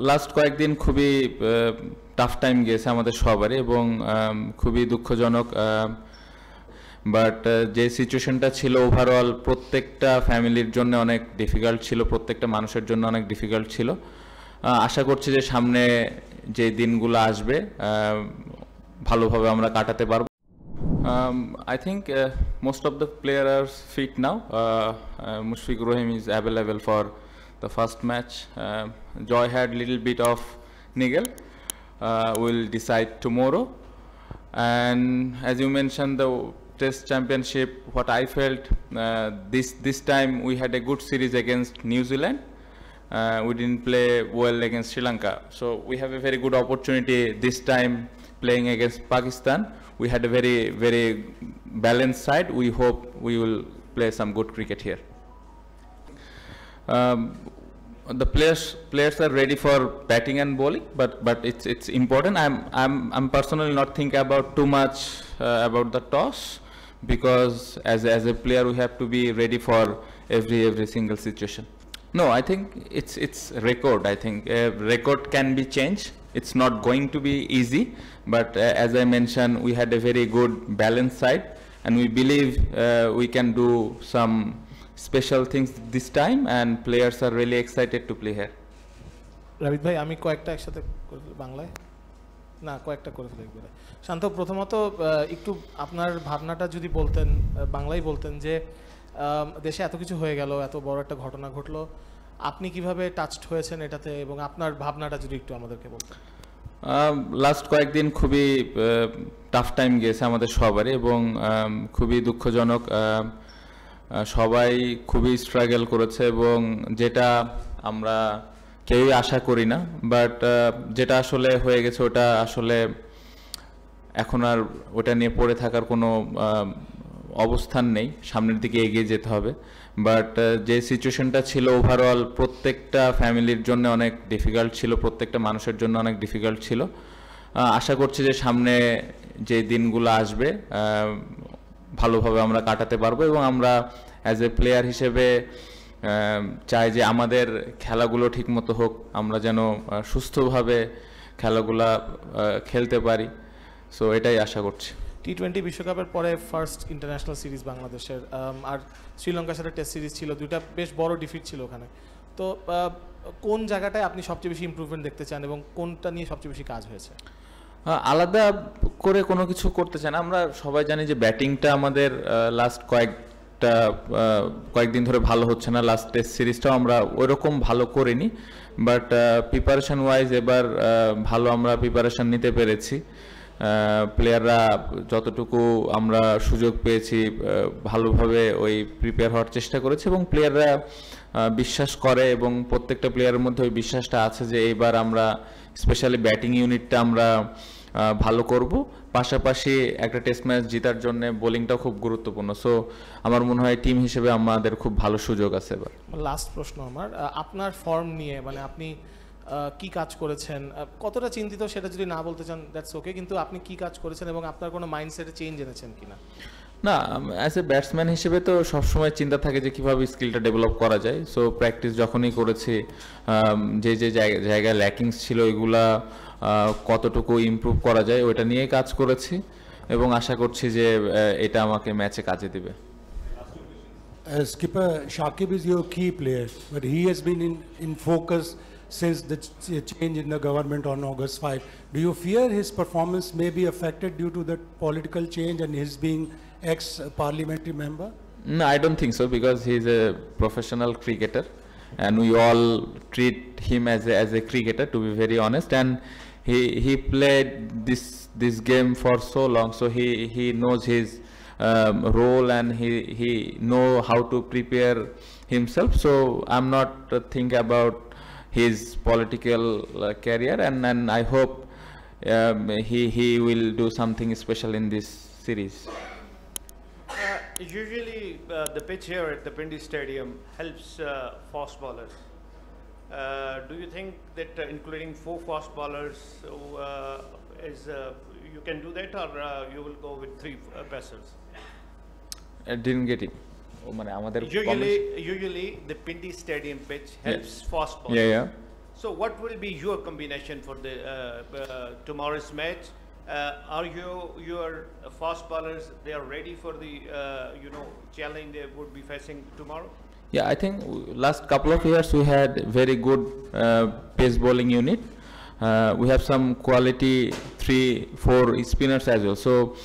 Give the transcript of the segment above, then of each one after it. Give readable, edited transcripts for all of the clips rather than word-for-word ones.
Last কয়েকদিন খুবই tough time গেছে আমাদের সবারই এবং খুবই দুঃখজনক। বাট যে সিচুয়েশনটা ছিল ওভারঅল প্রত্যেকটা ফ্যামিলির জন্য অনেক ডিফিকাল্ট ছিল, প্রত্যেকটা মানুষের জন্য অনেক ডিফিকাল্ট ছিল। আশা করছি যে সামনে যে দিনগুলো আসবে ভালোভাবে আমরা কাটাতে পারবো। I think most of the players are fit now. Mushfiqur Rahim is available for the first match. Joy had little bit of niggle. We'll decide tomorrow. And as you mentioned, the Test Championship, what I felt this time we had a good series against New Zealand. We didn't play well against Sri Lanka, so we have a very good opportunity this time playing against Pakistan. We had a very balanced side. We hope we will play some good cricket here. The players are ready for batting and bowling, but it's important. I'm personally not thinking about too much about the toss, because as a player we have to be ready for every single situation. No, I think it's record. I think record can be changed. It's not going to be easy, but as I mentioned, we had a very good balanced side, and we believe we can do some special things this time, and players are really excited to play here. Rabid ভাই, আমি কয়েকটা একসাথে বাংলায় না কয়েকটা করে ফেলি একবারে। শান্ত, প্রথমত একটু আপনার ভাবনাটা যদি বলতেন, বাংলায় বলতেন, যে দেশে এত কিছু হয়ে গেল, এত বড় একটা ঘটনা ঘটলো, আপনি কিভাবে টাচড হয়েছেন এটাতে, এবং আপনার ভাবনাটা যদি একটু আমাদেরকে বলতেন। লাস্ট কয়েকদিন খুবই টাফ টাইম গেছে আমাদের সবারই এবং খুবই দুঃখজনক। সবাই খুবই স্ট্রাগল করেছে এবং যেটা আমরা কেউই আশা করি না, বাট যেটা আসলে হয়ে গেছে ওটা আসলে এখন আর ওটা নিয়ে পড়ে থাকার কোনো অবস্থান নেই, সামনের দিকে এগিয়ে যেতে হবে। বাট যে সিচুয়েশনটা ছিল ওভারঅল প্রত্যেকটা ফ্যামিলির জন্য অনেক ডিফিকাল্ট ছিল, প্রত্যেকটা মানুষের জন্য অনেক ডিফিকাল্ট ছিল। আশা করছি যে সামনে যে দিনগুলো আসবে ভালোভাবে আমরা কাটাতে পারবো এবং আমরা অ্যাজ এ প্লেয়ার হিসেবে চাই যে আমাদের খেলাগুলো ঠিকমতো হোক, আমরা যেন সুস্থভাবে খেলাগুলা খেলতে পারি। সো এটাই আশা করছি। টি-20 বিশ্বকাপের পরে ফার্স্ট ইন্টারন্যাশনাল সিরিজ বাংলাদেশের, আর শ্রীলঙ্কার সাথে টেস্ট সিরিজ ছিল, দুইটা বেশ বড় ডিফিট ছিল ওখানে। তো কোন জায়গাটায় আপনি সবচেয়ে বেশি ইমপ্রুভমেন্ট দেখতে চান এবং কোনটা নিয়ে সবচেয়ে বেশি কাজ হয়েছে? আলাদা করে কোনো কিছু করতে চান, আমরা সবাই জানি যে ব্যাটিংটা আমাদের লাস্ট কয়েকদিন ধরে ভালো হচ্ছে না। লাস্ট টেস্ট সিরিজটাও আমরা ওইরকম ভালো করিনি, বাট প্রিপারেশন ওয়াইজ এবার ভালো আমরা প্রিপারেশন নিতে পেরেছি। প্লেয়াররা যতটুকু আমরা সুযোগ পেয়েছি ভালোভাবে ওই প্রিপেয়ার হওয়ার চেষ্টা করেছে এবং প্লেয়াররা বিশ্বাস করে এবং প্রত্যেকটা প্লেয়ারের মধ্যে ওই বিশ্বাসটা আছে যে এইবার আমরা স্পেশালি ব্যাটিং ইউনিটটা আমরা ভালো করব। পাশাপাশি একটা টেস্ট ম্যাচ জেতার জন্য বোলিংটাও খুব গুরুত্বপূর্ণ। সো আমার মনে হয় টিম হিসেবে আমাদের খুব ভালো সুযোগ আছে এবার। লাস্ট প্রশ্ন আমার, আপনার ফর্ম নিয়ে, মানে আপনি কি কাজ করেছেন, কতটা চিন্তিত সেটা যদি না বলতে চান দ্যাটস ওকে, কিন্তু আপনি কি কাজ করেছেন এবং আপনার কোনো মাইন্ডসেটে চেঞ্জ এনেছেন কিনা? না, অ্যাজ এ ব্যাটসম্যান হিসেবে তো সবসময় চিন্তা থাকে যে কীভাবে স্কিলটা ডেভেলপ করা যায়। সো প্র্যাকটিস যখনই করেছি, যে জায়গায় ল্যাকিংস ছিল এগুলা কতটুকু ইমপ্রুভ করা যায় ওইটা নিয়ে কাজ করেছি এবং আশা করছি যে এটা আমাকে ম্যাচে কাজে দেবে। Skipper, Shakib is your key player, but he has been in focus since the change in the government on August 5. Do you fear his performance may be affected due to the political change and his being ex-parliamentary member? No, I don't think so, because he's a professional cricketer and we all treat him as a cricketer, to be very honest, and he played this game for so long, so he knows his role and he know how to prepare himself. So I'm not thinking about his political career, and I hope he will do something special in this series. Usually the pitch here at the Pindi Stadium helps fast bowlers. Do you think that including 4 fast bowlers you can do that, or you will go with 3 pacers? I didn't get it. Usually the Pindi Stadium pitch helps fast bowlers. Yeah. So what will be your combination for the tomorrow's match? Are your fast bowlers, they are ready for the challenge they would be facing tomorrow? Yeah, I think last couple of years we had very good pace bowling unit. We have some quality 3-4 spinners as well. So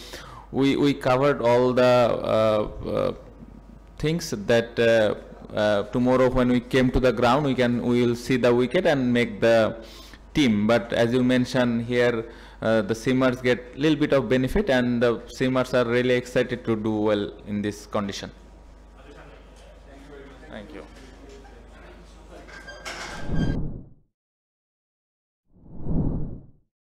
we covered all the things that tomorrow when we came to the ground we will see the wicket and make the team. But as you mentioned here, the seamers get a little bit of benefit, and the seamers are really excited to do well in this condition. Thank you.